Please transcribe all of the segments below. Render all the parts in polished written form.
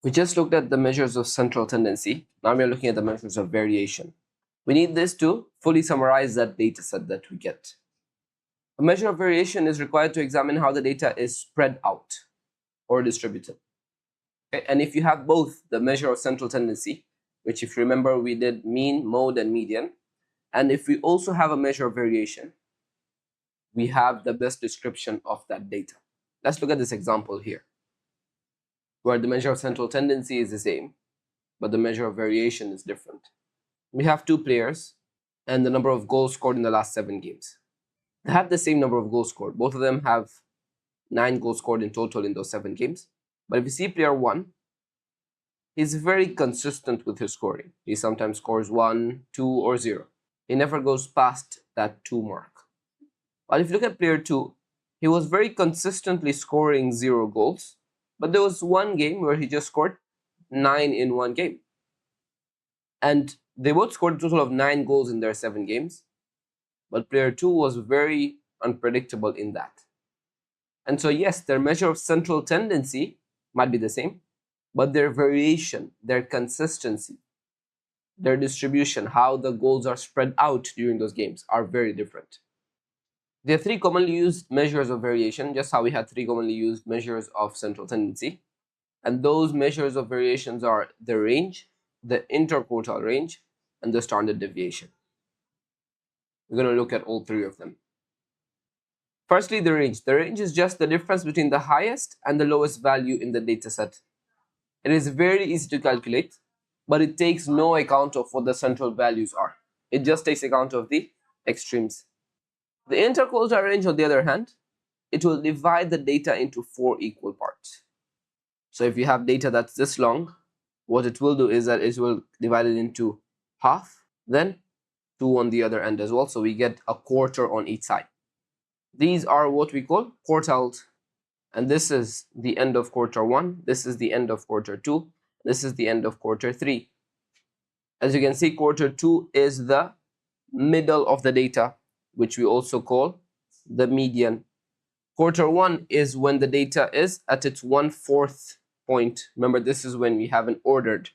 We just looked at the measures of central tendency. Now we are looking at the measures of variation. We need this to fully summarize that data set that we get. A measure of variation is required to examine how the data is spread out or distributed. Okay? And if you have both the measure of central tendency, which if you remember we did mean, mode, and median, and if we also have a measure of variation, we have the best description of that data. Let's look at this example here, where the measure of central tendency is the same, but the measure of variation is different. We have two players and the number of goals scored in the last 7 games. They have the same number of goals scored. Both of them have 9 goals scored in total in those 7 games. But if you see player 1, he's very consistent with his scoring. He sometimes scores 1, 2, or 0. He never goes past that 2 mark. While if you look at player 2, he was very consistently scoring 0 goals, but there was one game where he just scored 9 in one game. And they both scored a total of 9 goals in their 7 games, but player 2 was very unpredictable in that. And so yes, their measure of central tendency might be the same, but their variation, their consistency, their distribution, how the goals are spread out during those games are very different. There are 3 commonly used measures of variation, just how we had 3 commonly used measures of central tendency. And those measures of variations are the range, the interquartile range, and the standard deviation. We're going to look at all 3 of them. Firstly, the range. The range is just the difference between the highest and the lowest value in the data set. It is very easy to calculate, but it takes no account of what the central values are. It just takes account of the extremes. The interquartile range, on the other hand, it will divide the data into 4 equal parts. So if you have data that's this long, what it will do is that it will divide it into half, then 2 on the other end as well. So we get a quarter on each side. These are what we call quartiles. And this is the end of quarter 1. This is the end of quarter 2. This is the end of quarter 3. As you can see, quarter 2 is the middle of the data, which we also call the median. Quarter 1 is when the data is at its 1/4 point. Remember, this is when we have an ordered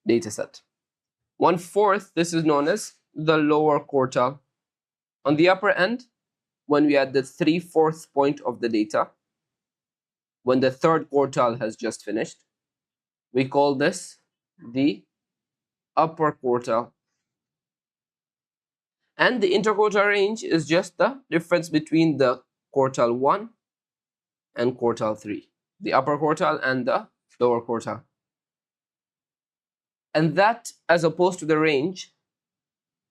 data set. 1/4, this is known as the lower quartile. On the upper end, when we are at the 3/4 point of the data, when the 3rd quartile has just finished, we call this the upper quartile. And the interquartile range is just the difference between the quartile 1 and quartile 3, the upper quartile and the lower quartile. And that, as opposed to the range,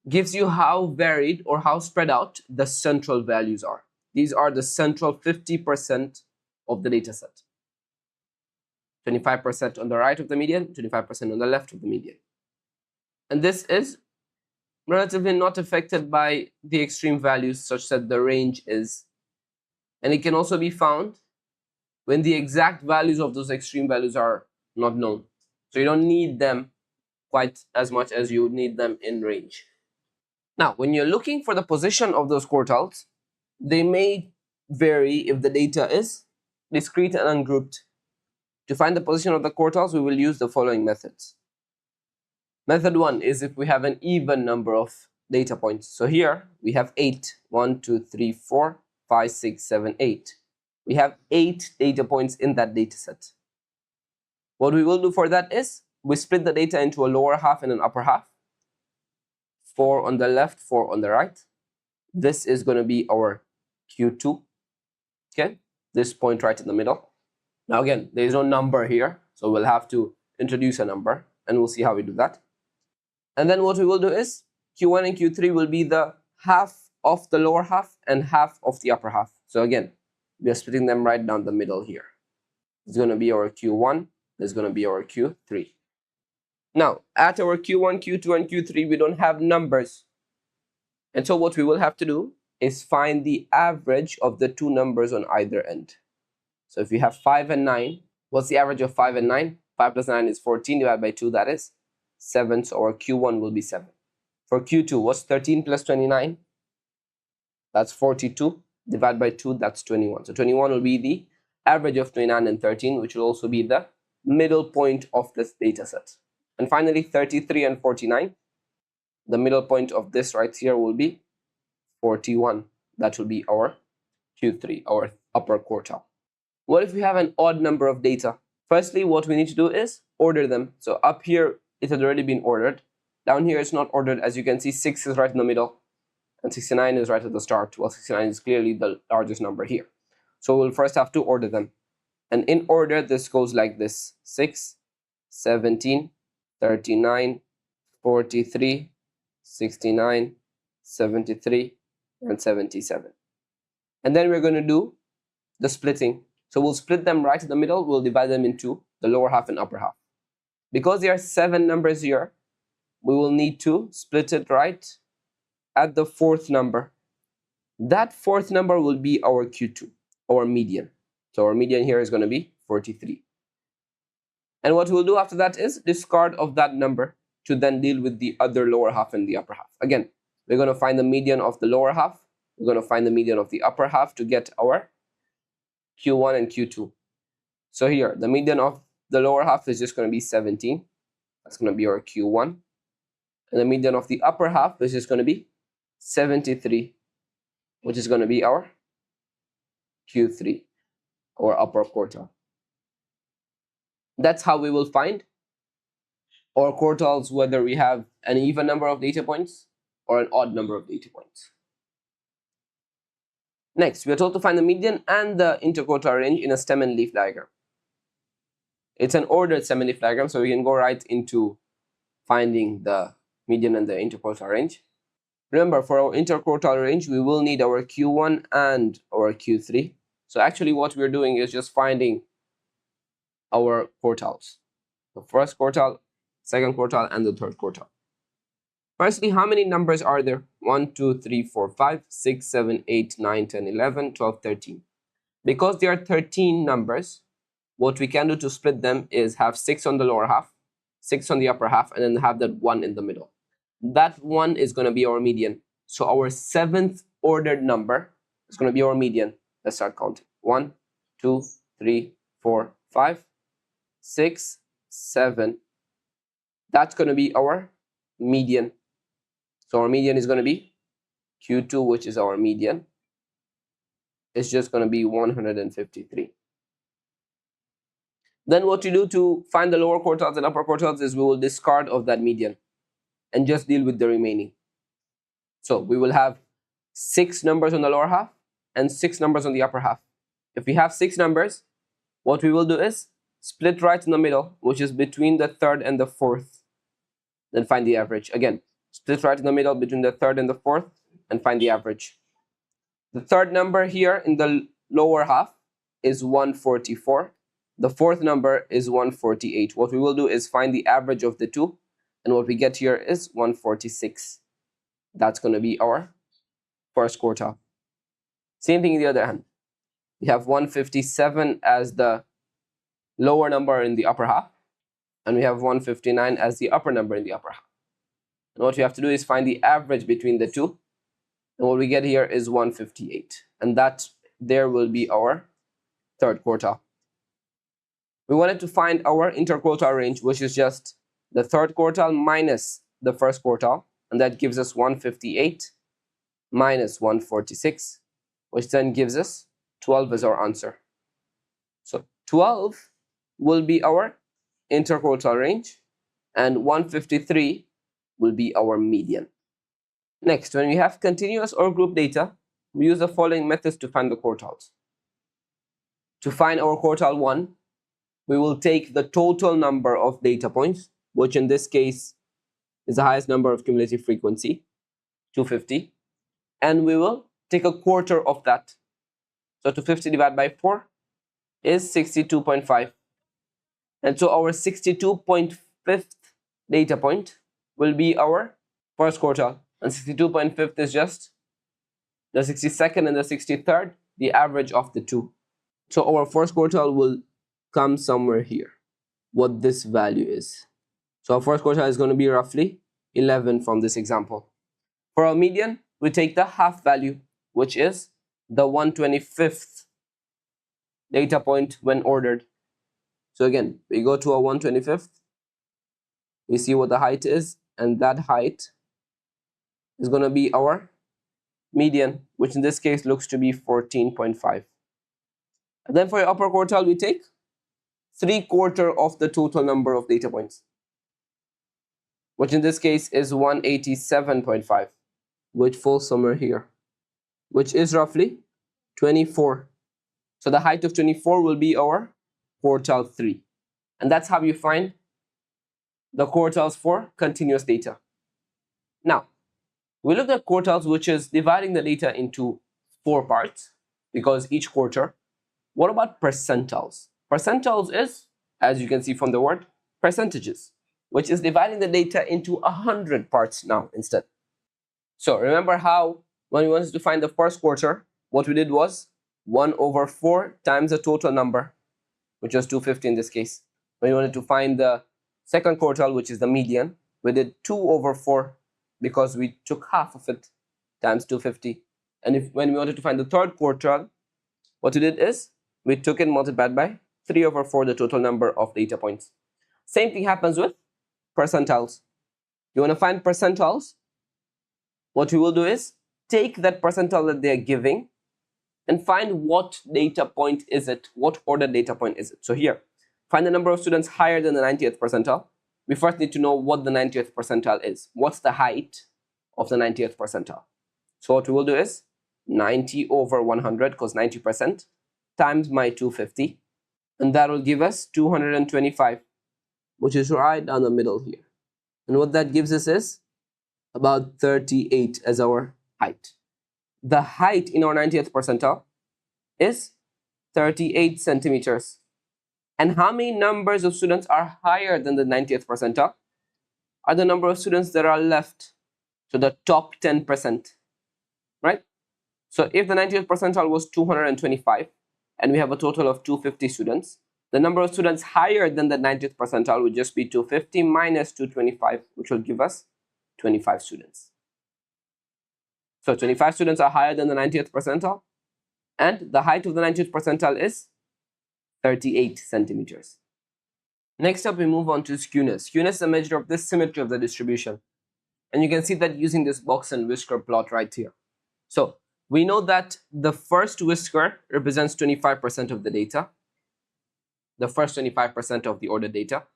gives you how varied or how spread out the central values are. These are the central 50% of the data set. 25% on the right of the median, 25% on the left of the median. And this is relatively not affected by the extreme values such that the range is. And it can also be found when the exact values of those extreme values are not known. So you don't need them quite as much as you would need them in range. Now, when you're looking for the position of those quartiles, they may vary if the data is discrete and ungrouped. To find the position of the quartiles, we will use the following methods. Method 1 is if we have an even number of data points. So here we have 8. 1, 2, 3, 4, 5, 6, 7, 8. We have 8 data points in that data set. What we will do for that is we split the data into a lower half and an upper half. 4 on the left, 4 on the right. This is going to be our Q2. Okay, this point right in the middle. Now again, there is no number here, so we'll have to introduce a number, and we'll see how we do that. And then what we will do is Q1 and Q3 will be the half of the lower half and half of the upper half. So again, we are splitting them right down the middle here. It's going to be our Q1, this is going to be our Q3. Now, at our Q1, Q2, and Q3, we don't have numbers. And so what we will have to do is find the average of the 2 numbers on either end. So if you have 5 and 9, what's the average of 5 and 9? 5 plus 9 is 14 divided by 2, that is 7. So our Q1 will be 7. For Q2, what's 13 plus 29? That's 42. Divided by 2, that's 21. So 21 will be the average of 29 and 13, which will also be the middle point of this data set. And finally, 33 and 49. The middle point of this right here will be 41. That will be our Q3, our upper quartile. What if we have an odd number of data? Firstly, what we need to do is order them. So up here, it had already been ordered. Down here, it's not ordered. As you can see, 6 is right in the middle, and 69 is right at the start. Well, 69 is clearly the largest number here. So we'll first have to order them. And in order, this goes like this: 6, 17, 39, 43, 69, 73, and 77. And then we're going to do the splitting. So we'll split them right in the middle. We'll divide them into the lower half and upper half. Because there are 7 numbers here, we will need to split it right at the 4th number. That 4th number will be our Q2, our median. So our median here is going to be 43. And what we'll do after that is discard of that number to then deal with the other lower half and the upper half. Again, we're going to find the median of the lower half. We're going to find the median of the upper half to get our Q1 and Q2. So here, the median of the lower half is just going to be 17. That's going to be our Q1. And the median of the upper half is just going to be 73, which is going to be our Q3, or upper quartile. That's how we will find our quartiles, whether we have an even number of data points or an odd number of data points. Next, we are told to find the median and the interquartile range in a stem and leaf diagram. It's an ordered stem and leaf diagram, so we can go right into finding the median and the interquartile range. Remember, for our interquartile range, we will need our Q1 and our Q3. So actually what we're doing is just finding our quartiles. The first quartile, second quartile, and the third quartile. Firstly, how many numbers are there? 1, 2, 3, 4, 5, 6, 7, 8, 9, 10, 11, 12, 13. Because there are 13 numbers, what we can do to split them is have 6 on the lower half, 6 on the upper half, and then have that 1 in the middle. That 1 is going to be our median. So our 7th ordered number is going to be our median. Let's start counting. 1, 2, 3, 4, 5, 6, 7. That's going to be our median. So our median is going to be Q2, which is our median. It's just going to be 153. Then what you do to find the lower quartiles and upper quartiles is we will discard of that median and just deal with the remaining. So we will have 6 numbers on the lower half and 6 numbers on the upper half. If we have 6 numbers, what we will do is split right in the middle, which is between the 3rd and the 4th. Then find the average. Again, split right in the middle between the 3rd and the 4th and find the average. The 3rd number here in the lower half is 144. The 4th number is 148. What we will do is find the average of the two, and what we get here is 146. That's going to be our first quartile. Same thing in the other hand. We have 157 as the lower number in the upper half, and we have 159 as the upper number in the upper half. And what we have to do is find the average between the two, and what we get here is 158, and that there will be our third quartile. We wanted to find our interquartile range, which is just the third quartile minus the first quartile, and that gives us 158 minus 146, which then gives us 12 as our answer. So 12 will be our interquartile range, and 153 will be our median. Next, when we have continuous or group data, we use the following methods to find the quartiles. To find our quartile 1, we will take the total number of data points, which in this case is the highest number of cumulative frequency, 250, and we will take a quarter of that. So 250 divided by 4 is 62.5. And so our 62.5th data point will be our first quartile. And 62.5 is just the 62nd and the 63rd, the average of the two. So our first quartile will come somewhere here, what this value is. So our first quartile is going to be roughly 11 from this example. For our median, we take the half value, which is the 125th data point when ordered. So again, we go to a 125th, we see what the height is, and that height is going to be our median, which in this case looks to be 14.5. And then for your upper quartile, we take 3/4 of the total number of data points, which in this case is 187.5, which falls somewhere here, which is roughly 24. So the height of 24 will be our quartile 3. And that's how you find the quartiles for continuous data. Now, we looked at quartiles, which is dividing the data into 4 parts, because each quarter. What about percentiles? Percentiles is, as you can see from the word, percentages, which is dividing the data into 100 parts now instead. So remember how when we wanted to find the first quarter, what we did was 1/4 times the total number, which was 250 in this case. When we wanted to find the second quartile, which is the median, we did 2/4 because we took half of it times 250. And when we wanted to find the third quartile, what we did is we took it multiplied by 3/4, the total number of data points. Same thing happens with percentiles. You want to find percentiles, what we will do is take that percentile that they are giving and find what data point is it, what order data point is it. So here, find the number of students higher than the 90th percentile. We first need to know what the 90th percentile is. What's the height of the 90th percentile? So what we will do is 90/100, because 90%, times my 250, and that will give us 225, which is right down the middle here. And what that gives us is about 38 as our height. The height in our 90th percentile is 38 centimeters. And how many numbers of students are higher than the 90th percentile? Are the number of students that are left, so the top 10%, right? So if the 90th percentile was 225, and we have a total of 250 students, the number of students higher than the 90th percentile would just be 250 minus 225, which will give us 25 students. So 25 students are higher than the 90th percentile, and the height of the 90th percentile is 38 centimeters. Next up, we move on to skewness. Skewness is a measure of the symmetry of the distribution. And you can see that using this box and whisker plot right here. So we know that the first whisker represents 25% of the data, the first 25% of the ordered data.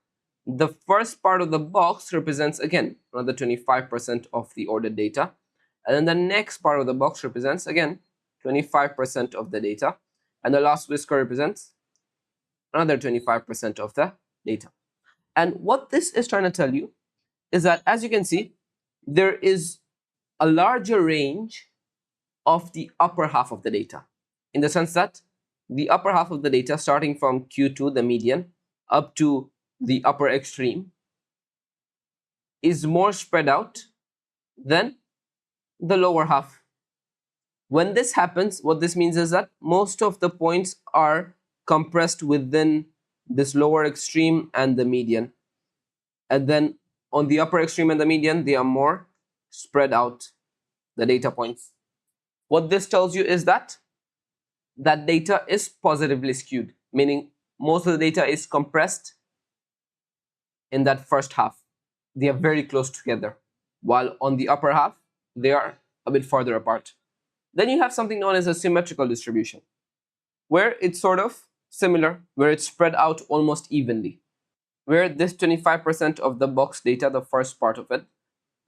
The first part of the box represents, again, another 25% of the ordered data. And then the next part of the box represents, again, 25% of the data. And the last whisker represents another 25% of the data. And what this is trying to tell you is that, as you can see, there is a larger range of the upper half of the data, in the sense that the upper half of the data, starting from Q2, the median, up to the upper extreme, is more spread out than the lower half. When this happens, what this means is that most of the points are compressed within this lower extreme and the median. And then on the upper extreme and the median, they are more spread out, the data points. What this tells you is that that data is positively skewed, meaning most of the data is compressed in that first half. They are very close together, while on the upper half, they are a bit farther apart. Then you have something known as a symmetrical distribution, where it's sort of similar, where it's spread out almost evenly, where this 25% of the box data, the first part of it,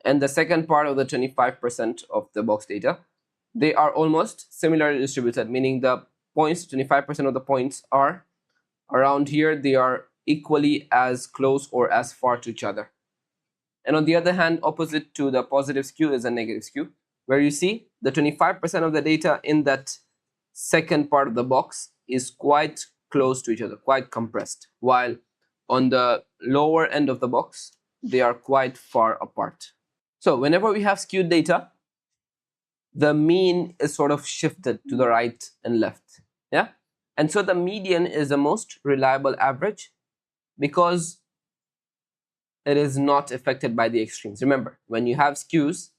and the second part of the 25% of the box data, they are almost similarly distributed, meaning the points, 25% of the points are around here, they are equally as close or as far to each other. And on the other hand, opposite to the positive skew is a negative skew, where you see the 25% of the data in that second part of the box is quite close to each other, quite compressed, while on the lower end of the box, they are quite far apart. So whenever we have skewed data, the mean is sort of shifted to the right and left, yeah? And so the median is the most reliable average because it is not affected by the extremes. Remember, when you have skews,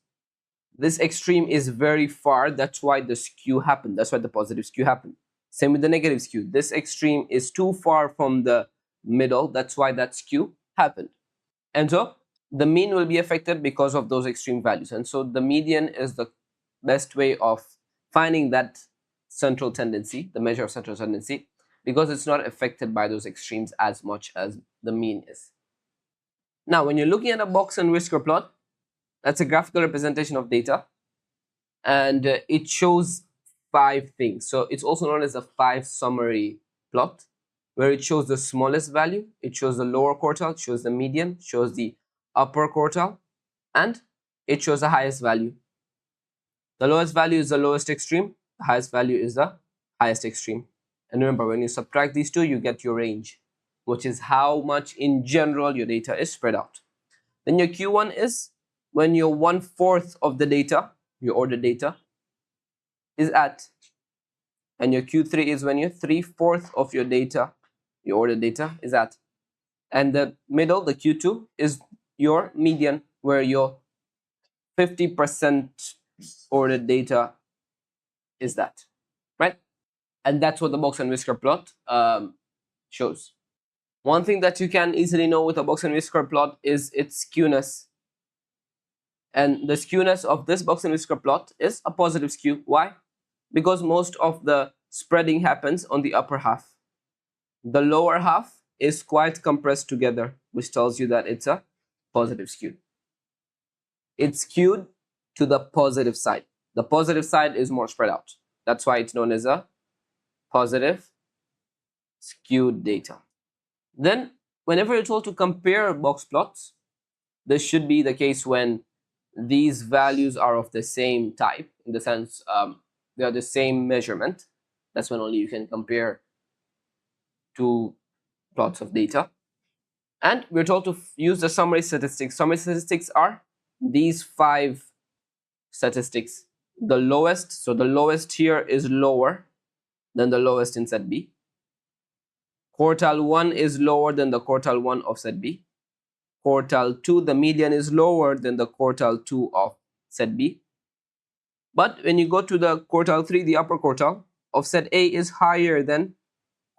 this extreme is very far, that's why the skew happened, that's why the positive skew happened. Same with the negative skew. This extreme is too far from the middle. That's why that skew happened. And so the mean will be affected because of those extreme values. And so the median is the best way of finding that central tendency, the measure of central tendency, because it's not affected by those extremes as much as the mean is. Now, when you're looking at a box and whisker plot, that's a graphical representation of data, and it shows 5 things. So it's also known as a 5 summary plot, where it shows the smallest value, it shows the lower quartile, it shows the median, shows the upper quartile, and it shows the highest value. The lowest value is the lowest extreme, the highest value is the highest extreme. And remember, when you subtract these two, you get your range, which is how much in general your data is spread out. Then your Q1 is when your 1/4 of the data, your ordered data, is at. And your Q3 is when your 3/4 of your data, your ordered data, is at. And the middle, the Q2, is your median, where your 50% ordered data is that, right? And that's what the box and whisker plot shows. One thing that you can easily know with a box and whisker plot is its skewness. And the skewness of this box and whisker plot is a positive skew. Why? Because most of the spreading happens on the upper half. The lower half is quite compressed together, which tells you that it's a positive skew. It's skewed to the positive side. The positive side is more spread out. That's why it's known as a positive skewed data. Then, whenever you're told to compare box plots, this should be the case when these values are of the same type, in the sense they are the same measurement. That's when only you can compare two plots of data. And we're told to use the summary statistics. Summary statistics are these 5 statistics. The lowest, so the lowest here is lower than the lowest in set B. Quartile 1 is lower than the quartile 1 of set B. Quartile 2, the median is lower than the quartile 2 of set B. But when you go to the quartile 3, the upper quartile of set A is higher than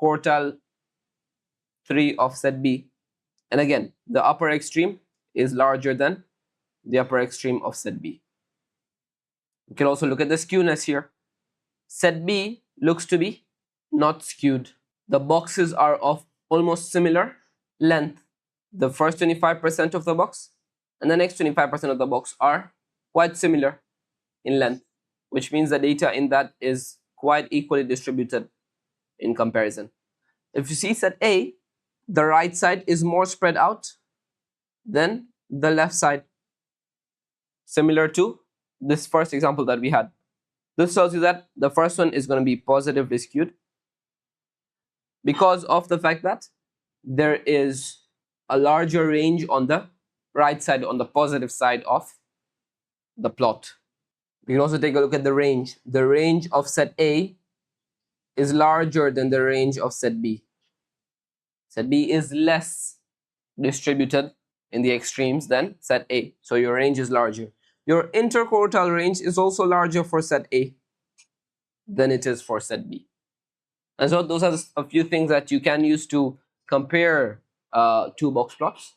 quartile 3 of set B. And again, the upper extreme is larger than the upper extreme of set B. You can also look at the skewness here. Set B looks to be not skewed. The boxes are of almost similar length. The first 25% of the box and the next 25% of the box are quite similar in length, which means the data in that is quite equally distributed in comparison. If you see set A, the right side is more spread out than the left side, similar to this first example that we had. This tells you that the first one is going to be positively skewed because of the fact that there is a larger range on the right side, on the positive side of the plot. We can also take a look at the range. The range of set A is larger than the range of set B. Set B is less distributed in the extremes than set A, so your range is larger. Your interquartile range is also larger for set A than it is for set B. And so those are a few things that you can use to compare two box plots,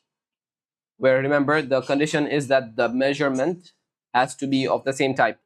where remember the condition is that the measurement has to be of the same type.